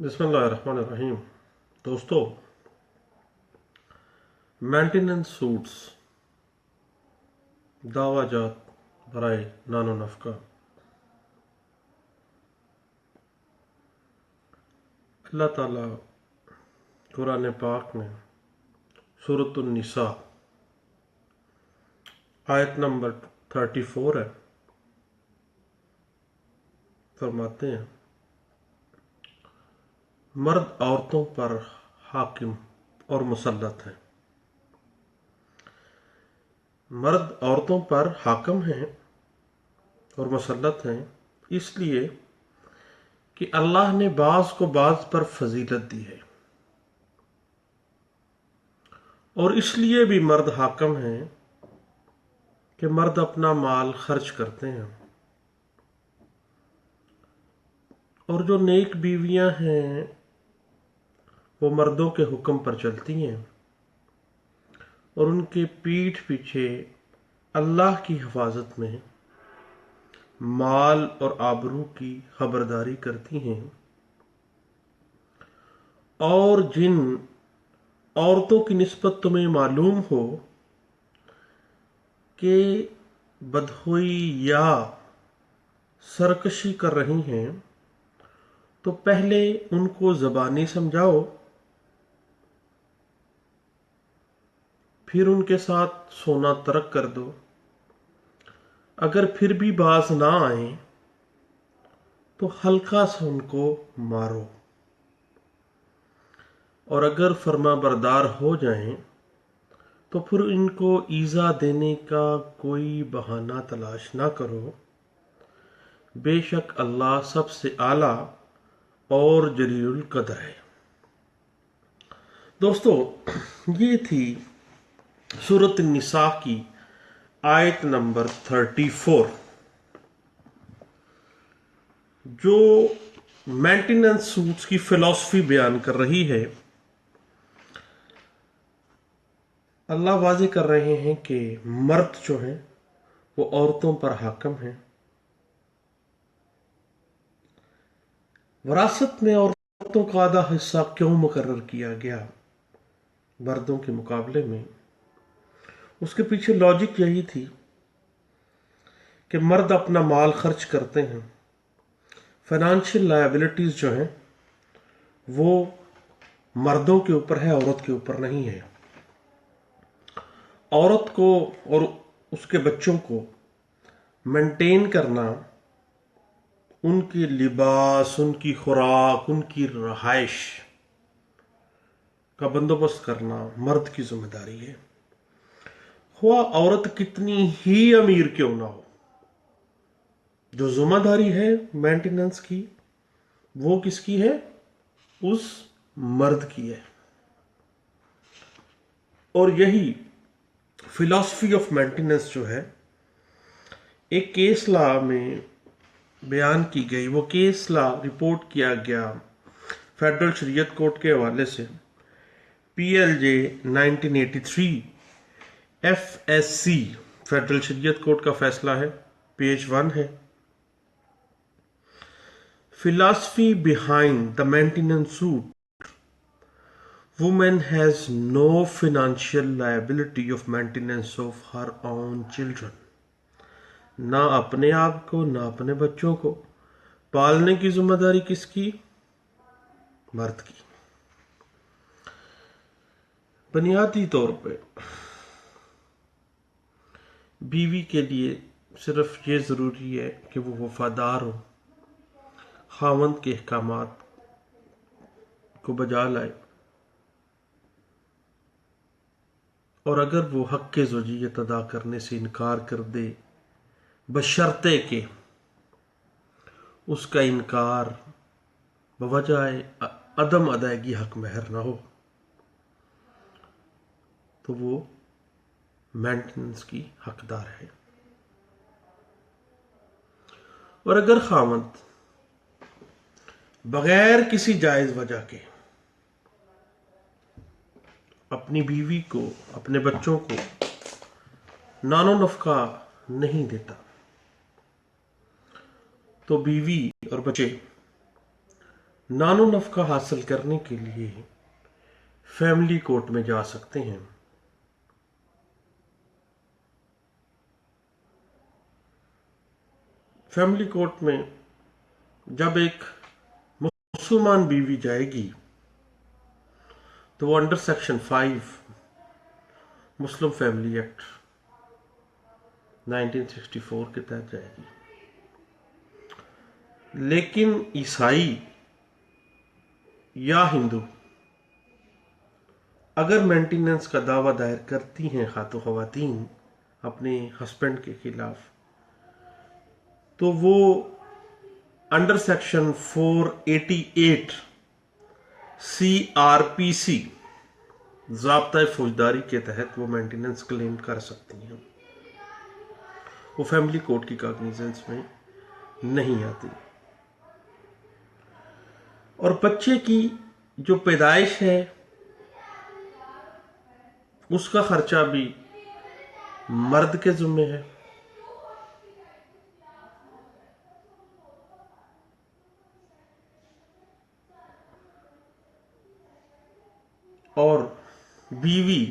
بسم اللہ الرحمن الرحیم دوستو، مینٹیننس سوٹس دعوی جات برائے نان و نفقہ۔ اللہ تعالیٰ قرآن پاک میں سورۃ النساء آیت نمبر 34 ہے، فرماتے ہیں مرد عورتوں پر حاکم اور مسلط ہیں۔ مرد عورتوں پر حاکم ہیں اور مسلط ہیں اس لیے کہ اللہ نے بعض کو بعض پر فضیلت دی ہے، اور اس لیے بھی مرد حاکم ہیں کہ مرد اپنا مال خرچ کرتے ہیں، اور جو نیک بیویاں ہیں وہ مردوں کے حکم پر چلتی ہیں اور ان کے پیٹھ پیچھے اللہ کی حفاظت میں مال اور آبرو کی خبرداری کرتی ہیں، اور جن عورتوں کی نسبت تمہیں معلوم ہو کہ بدخوئی یا سرکشی کر رہی ہیں تو پہلے ان کو زبانی سمجھاؤ، پھر ان کے ساتھ سونا ترک کر دو۔ اگر پھر بھی باز نہ آئیں تو ہلکا سا ان کو مارو، اور اگر فرما بردار ہو جائیں تو پھر ان کو ایذا دینے کا کوئی بہانہ تلاش نہ کرو، بے شک اللہ سب سے اعلیٰ اور جلیل القدر ہے۔ دوستو، یہ تھی سورۃ النساء کی آیت نمبر 34 جو مینٹیننس سوٹس کی فلسفی بیان کر رہی ہے۔ اللہ واضح کر رہے ہیں کہ مرد جو ہیں وہ عورتوں پر حاکم ہیں۔ وراثت میں عورتوں کا آدھا حصہ کیوں مقرر کیا گیا مردوں کے مقابلے میں؟ اس کے پیچھے لاجک یہی تھی کہ مرد اپنا مال خرچ کرتے ہیں، فائنانشیل لائبلٹیز جو ہیں وہ مردوں کے اوپر ہے، عورت کے اوپر نہیں ہے۔ عورت کو اور اس کے بچوں کو مینٹین کرنا، ان کی لباس، ان کی خوراک، ان کی رہائش کا بندوبست کرنا مرد کی ذمہ داری ہے، خواہ عورت کتنی ہی امیر کیوں نہ ہو۔ جو ذمہ داری ہے مینٹیننس کی وہ کس کی ہے؟ اس مرد کی ہے۔ اور یہی فلسفی آف مینٹیننس جو ہے ایک کیس لا میں بیان کی گئی۔ وہ کیس لا رپورٹ کیا گیا فیڈرل شریعت کورٹ کے حوالے سے، PLJ 1983 FSC فیڈرل شریعت کورٹ کا فیصلہ ہے، پیج 1 ہے۔ Philosophy behind the maintenance suit: Woman has no financial liability of maintenance of her own children. نہ اپنے آپ کو نہ اپنے بچوں کو پالنے کی ذمہ داری کس کی؟ مرد کی۔ بنیادی طور پہ بیوی کے لیے صرف یہ ضروری ہے کہ وہ وفادار ہو، خاوند کے احکامات کو بجا لائے، اور اگر وہ حق زوجیت ادا کرنے سے انکار کر دے بشرطے کہ اس کا انکار بوجہ عدم ادائیگی حق مہر نہ ہو، تو وہ مینٹیننس کی حقدار ہے۔ اور اگر خاوند بغیر کسی جائز وجہ کے اپنی بیوی کو، اپنے بچوں کو نان و نفقہ نہیں دیتا تو بیوی اور بچے نانو نفقہ حاصل کرنے کے لیے فیملی کورٹ میں جا سکتے ہیں۔ فیملی کورٹ میں جب ایک مسلمان بیوی جائے گی تو وہ under section 5 Muslim family act 1964 کے تحت جائے گی، لیکن عیسائی یا ہندو اگر مینٹیننس کا دعویٰ دائر کرتی ہیں خواتین اپنے ہسبینڈ کے خلاف، تو وہ انڈر سیکشن 488 CRPC ضابطۂ فوجداری کے تحت وہ مینٹیننس کلیم کر سکتی ہیں، وہ فیملی کورٹ کی کاگنیزنس میں نہیں آتی۔ اور بچے کی جو پیدائش ہے اس کا خرچہ بھی مرد کے ذمے ہے۔ اور بیوی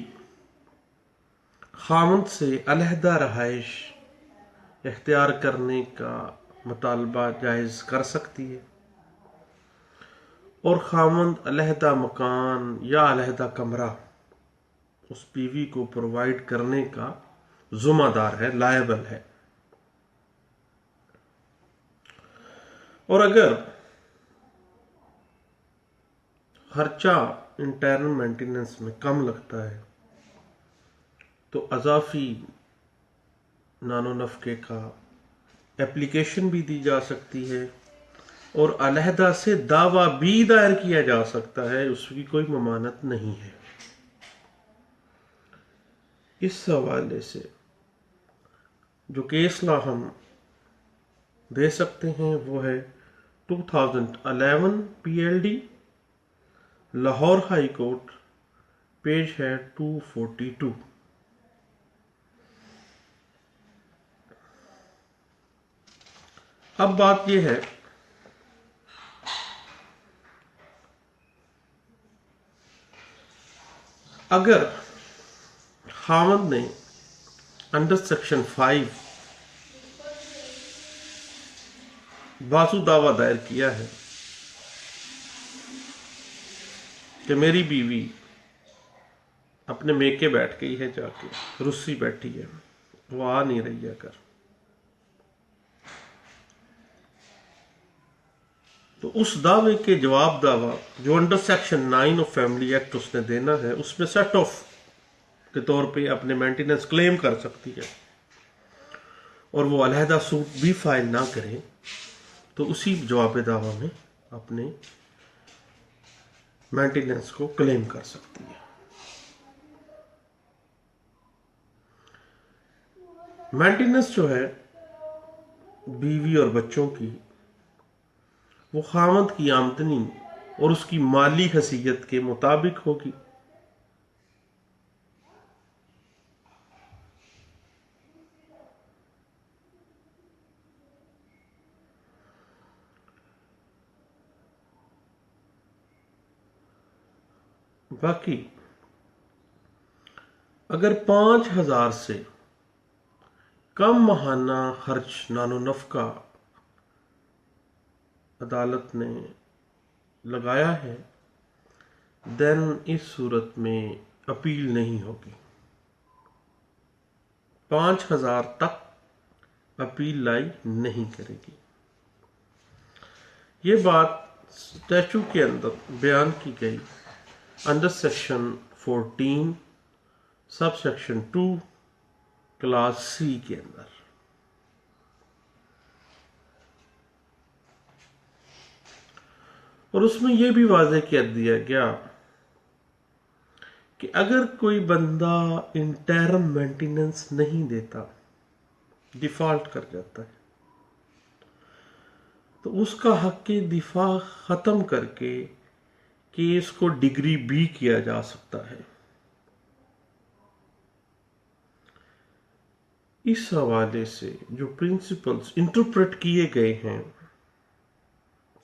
خاوند سے علیحدہ رہائش اختیار کرنے کا مطالبہ جائز کر سکتی ہے، اور خاوند علیحدہ مکان یا علیحدہ کمرہ اس بیوی کو پرووائڈ کرنے کا ذمہ دار ہے، لائبل ہے۔ اور اگر خرچہ انٹرنل مینٹیننس میں کم لگتا ہے تو اضافی نانو نفقے کا اپلیکیشن بھی دی جا سکتی ہے، اور علیحدہ سے دعویٰ بھی دائر کیا جا سکتا ہے، اس کی کوئی ممانعت نہیں ہے۔ اس حوالے سے جو کیس لا ہم دے سکتے ہیں وہ ہے 2011 PLD Lahore high court, page ہے 242۔ اب بات یہ ہے اگر خاوند نے انڈر سیکشن 5 بازو دعویٰ دائر کیا ہے کہ میری بیوی اپنے میکے بیٹھ گئی ہے، جا کے رسی بیٹھی ہے، وہ آ نہیں رہی ہے کر، تو اس دعوے کے جواب دعویٰ جو under section 9 of family act اس نے دینا ہے، اس میں سیٹ آف کے طور پہ اپنے مینٹیننس کلیم کر سکتی ہے، اور وہ علیحدہ سوٹ بھی فائل نہ کرے تو اسی جواب دعویٰ میں اپنے مینٹیننس کو کلیم کر سکتی ہے۔ مینٹیننس جو ہے بیوی اور بچوں کی، وہ خاوند کی آمدنی اور اس کی مالی حیثیت کے مطابق ہوگی۔ باقی اگر 5,000 سے کم ماہانہ خرچ نانو نفقہ عدالت نے لگایا ہے، دین اس صورت میں اپیل نہیں ہوگی۔ 5,000 تک اپیل لائی نہیں کرے گی۔ یہ بات اسٹیچو کے اندر بیان کی گئی under section 14 sub section 2 class C کے اندر۔ اور اس میں یہ بھی واضح کر دیا گیا کہ اگر کوئی بندہ انٹرم مینٹیننس نہیں دیتا، ڈیفالٹ کر جاتا ہے، تو اس کا حق دفاع ختم کر کے کیس کو ڈگری B کیا جا سکتا ہے۔ اس حوالے سے جو پرنسپلز انٹرپریٹ کیے گئے ہیں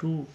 2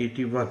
81,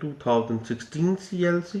2016 CLC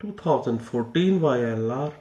2014 YLR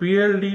PLD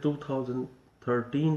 2013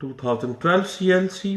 2012 CLC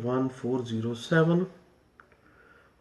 1407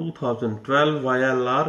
2012 YLR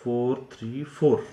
434।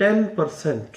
10%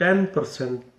10%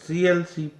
CLC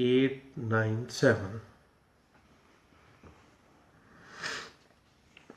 897।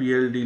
PLD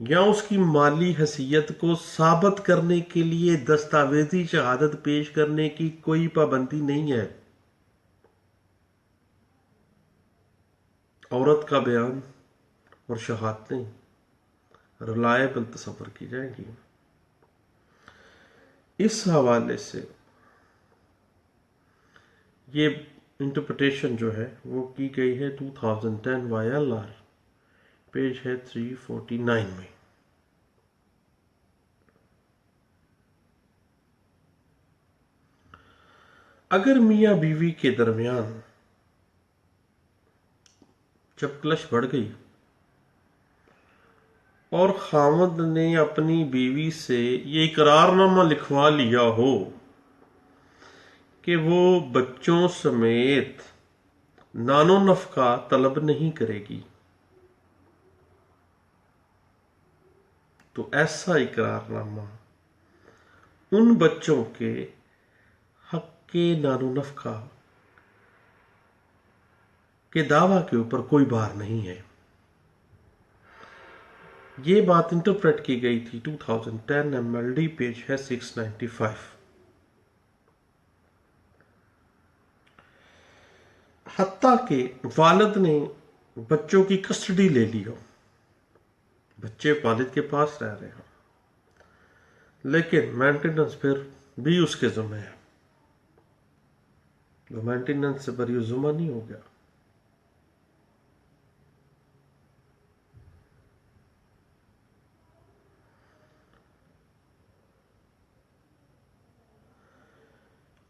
یا اس کی مالی حیثیت کو ثابت کرنے کے لیے دستاویزی شہادت پیش کرنے کی کوئی پابندی نہیں ہے۔ عورت کا بیان اور شہادتیں ریلائبل تصور کی جائیں گی۔ اس حوالے سے یہ انٹرپریٹیشن جو ہے وہ کی گئی ہے 2010 YLR، پیج ہے 349 میں۔ اگر میاں بیوی کے درمیان جب کلش بڑھ گئی اور خاوند نے اپنی بیوی سے یہ اقرار نامہ لکھوا لیا ہو کہ وہ بچوں سمیت نان و نفقہ طلب نہیں کرے گی، تو ایسا اقرار نامہ ان بچوں کے حق کے نان و نفقہ کے دعویٰ کے اوپر کوئی بار نہیں ہے۔ یہ بات انٹرپریٹ کی گئی تھی 2010 MLD، پیج ہے 695۔ حتیٰ کہ والد نے بچوں کی کسٹڈی لے لی ہو، بچے والد کے پاس رہ رہے ہوں، لیکن مینٹیننس پھر بھی اس کے ذمہ ہے، وہ مینٹیننس سے بری ذمہ نہیں ہو گیا۔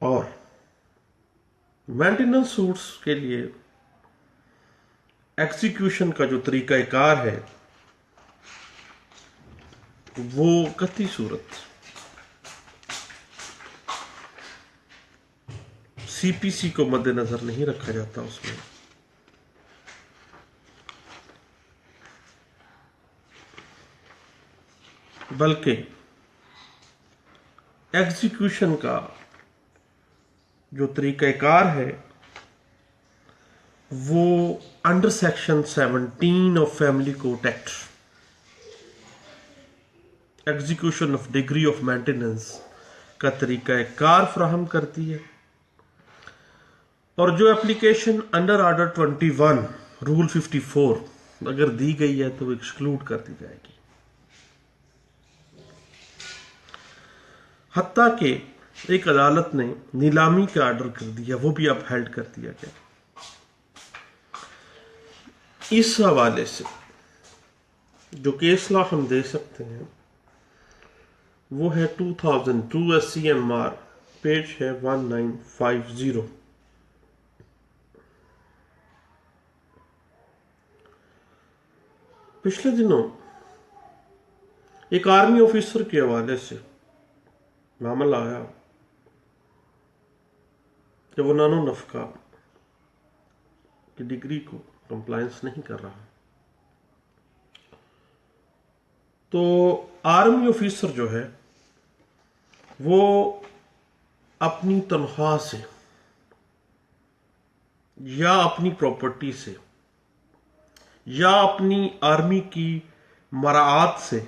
اور مینٹیننس سوٹس کے لیے ایکزیکیوشن کا جو طریقہ کار ہے وہ قطعی صورت CPC کو مد نظر نہیں رکھا جاتا اس میں، بلکہ ایکزیکیوشن کا جو طریقہ کار ہے وہ under section 17 of family court act execution of degree of maintenance کا طریقہ کار فراہم کرتی ہے، اور جو اپلیکیشن انڈر آرڈر 21 رول 54 اگر دی گئی ہے تو وہ ایکسکلوڈ کر دی جائے گی۔ حتیٰ کہ ایک عدالت نے نیلامی کا آرڈر کر دیا، وہ بھی اپ ہیلڈ کر دیا گیا۔ اس حوالے سے جو کیس لا ہم دے سکتے ہیں وہ ہے 2002 SCMR، پیج ہے 1950۔ پچھلے دنوں ایک آرمی آفیسر کے حوالے سے معاملہ آیا کہ وہ نان و نفقہ کی ڈگری کو کمپلائنس نہیں کر رہا، تو آرمی آفیسر جو ہے وہ اپنی تنخواہ سے یا اپنی پراپرٹی سے یا اپنی آرمی کی مراعات سے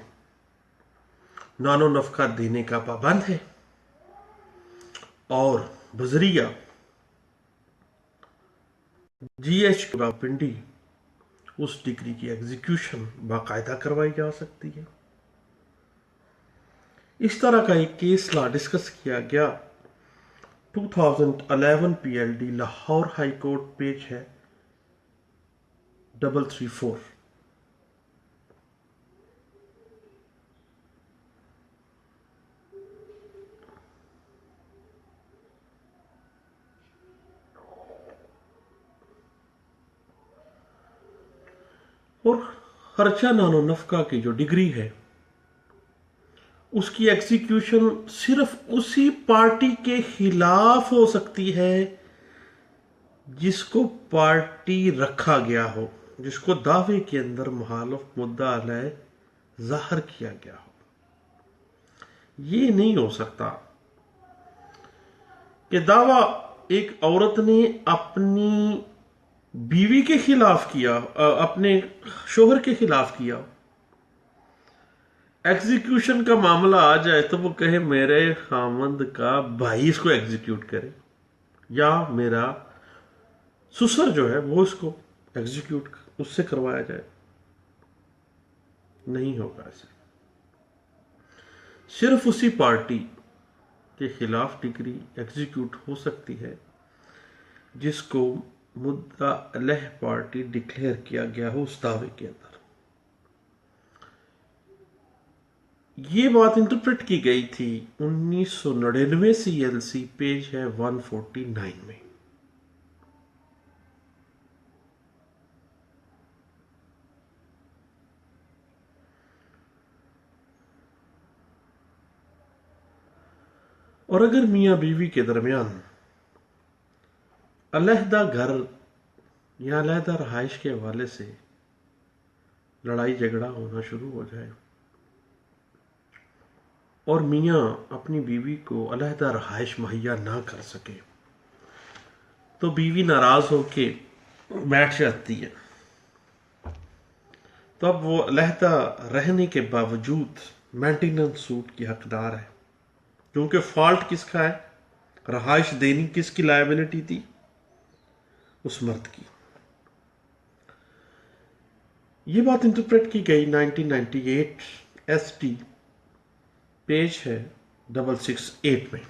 نان و نفقہ دینے کا پابند ہے، اور بذریعہ GH پنڈی اس ڈگری کی ایگزیکیوشن باقاعدہ کروائی جا سکتی ہے۔ اس طرح کا ایک کیس لا ڈسکس کیا گیا 2011 PLD Lahore high court, page ہے 334۔ اور خرچہ نان و نفقہ کی جو ڈگری ہے اس کی ایکزیکیوشن صرف اسی پارٹی کے خلاف ہو سکتی ہے جس کو پارٹی رکھا گیا ہو، جس کو دعوے کے اندر مخالف مدعا علیہ ظاہر کیا گیا ہو۔ یہ نہیں ہو سکتا کہ دعویٰ ایک عورت نے اپنی بیوی کے خلاف کیا، اپنے شوہر کے خلاف کیا، ایگزیکیوشن کا معاملہ آ جائے تو وہ کہے میرے خامند کا بھائی اس کو ایگزیکیوٹ کرے، یا میرا سسر جو ہے وہ اس کو ایگزیکیوٹ اس سے کروایا جائے. نہیں ہوگا ایسے. صرف اسی پارٹی کے خلاف ڈگری ایگزیکیوٹ ہو سکتی ہے جس کو مدعا علیہ پارٹی ڈکلیئر کیا گیا ہو اس دعوے کے اندر. یہ بات انٹرپریٹ کی گئی تھی 1999 CLC پیج ہے 149 میں. اور اگر میاں بیوی کے درمیان علیحدہ گھر یا علیحدہ رہائش کے حوالے سے لڑائی جھگڑا ہونا شروع ہو جائے اور میاں اپنی بیوی کو علیحدہ رہائش مہیا نہ کر سکے تو بیوی ناراض ہو کے بیٹھ جاتی ہے. تو اب وہ علیحدہ رہنے کے باوجود مینٹیننس سوٹ کی حقدار ہے، کیونکہ فالٹ کس کا ہے؟ رہائش دینی کس کی لائبلٹی تھی؟ اس مرد کی. یہ بات انٹرپریٹ کی گئی 1998 ST پیج ہے 668 میں.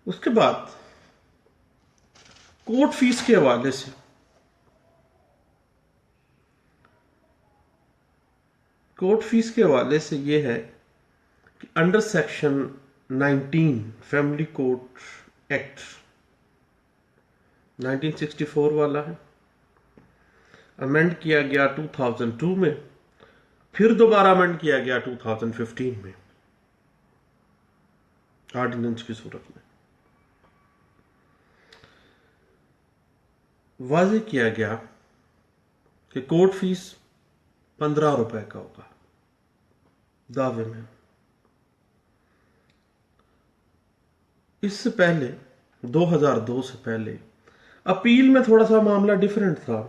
اس کے بعد کورٹ فیس کے حوالے سے یہ ہے کہ under section 19 family court act 1964 والا ہے، امینڈ کیا گیا 2002 میں، پھر دوبارہ امینڈ کیا گیا 2015 میں آرڈیننس کی صورت میں. واضح کیا گیا کہ کورٹ فیس 15 روپے کا ہوگا دعوے میں. اس سے پہلے 2002 سے پہلے اپیل میں تھوڑا سا معاملہ ڈیفرنٹ تھا.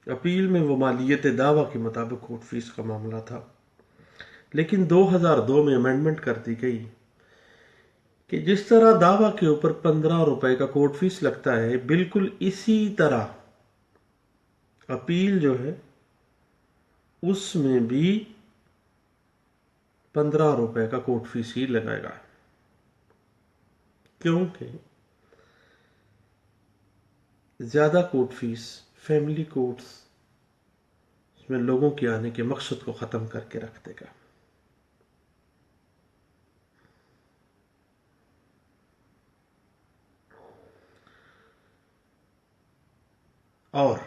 اپیل میں وہ مالیت دعویٰ کے مطابق کورٹ فیس کا معاملہ تھا، لیکن 2002 میں امینڈمنٹ کر دی گئی کہ جس طرح دعویٰ کے اوپر 15 روپے کا کورٹ فیس لگتا ہے، بالکل اسی طرح اپیل جو ہے اس میں بھی 15 روپے کا کورٹ فیس ہی لگائے گا، کیونکہ زیادہ کورٹ فیس فیملی کورٹس میں لوگوں کے آنے کے مقصد کو ختم کر کے رکھ دے گا. اور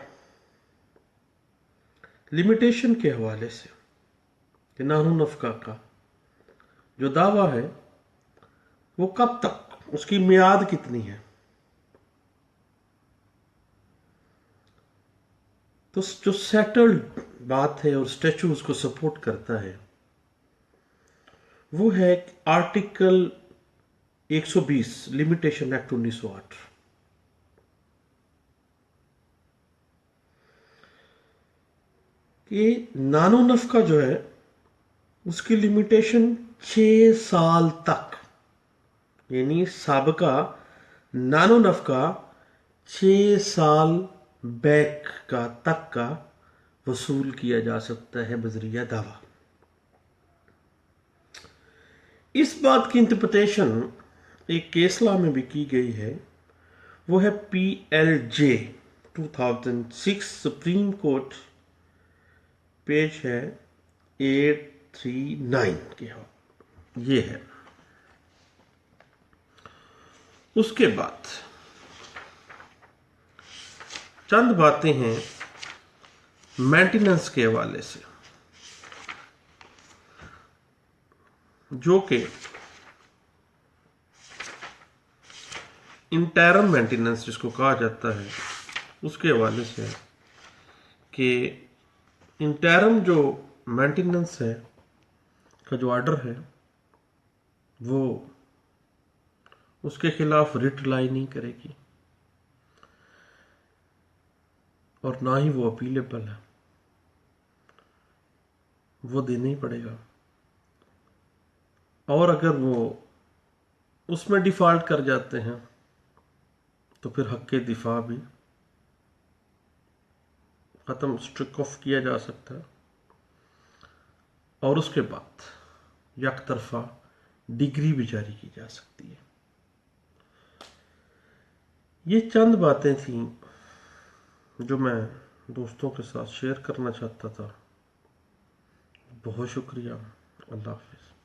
لمیٹیشن کے حوالے سے کہ نان نفقہ کا جو دعویٰ ہے وہ کب تک، اس کی میعاد کتنی ہے. تو جو سیٹلڈ بات ہے اور اسٹیچو اس کو سپورٹ کرتا ہے وہ ہے آرٹیکل 120 لمیٹیشن ایکٹ 1908. کہ نان و نفقہ جو ہے اس کی لمیٹیشن 6 سال تک، یعنی سابقہ نان و نفقہ 6 سال بیک کا تک کا وصول کیا جا سکتا ہے بذریعہ دعویٰ. اس بات کی انٹرپریٹیشن ایک کیس لا میں بھی کی گئی ہے، وہ ہے PLJ 2006 سپریم کورٹ پیج ہے 839 کے یہ ہے. اس کے بعد چند باتیں ہیں مینٹیننس کے حوالے سے، جو کہ انٹرم مینٹیننس جس کو کہا جاتا ہے اس کے حوالے سے، کہ انٹرم جو مینٹیننس ہے کا جو آرڈر ہے وہ اس کے خلاف رٹ لائی نہیں کرے گی. اور نہ ہی وہ اپیلیبل ہے، وہ دینا ہی پڑے گا۔ اور اگر وہ اس میں ڈیفالٹ کر جاتے ہیں تو پھر حق دفاع بھی ختم، اسٹرک آف کیا جا سکتا ہے، اور اس کے بعد یک طرفہ ڈگری بھی جاری کی جا سکتی ہے۔ یہ چند باتیں تھیں جو میں دوستوں کے ساتھ شیئر کرنا چاہتا تھا۔ بہت شکریہ، اللہ حافظ۔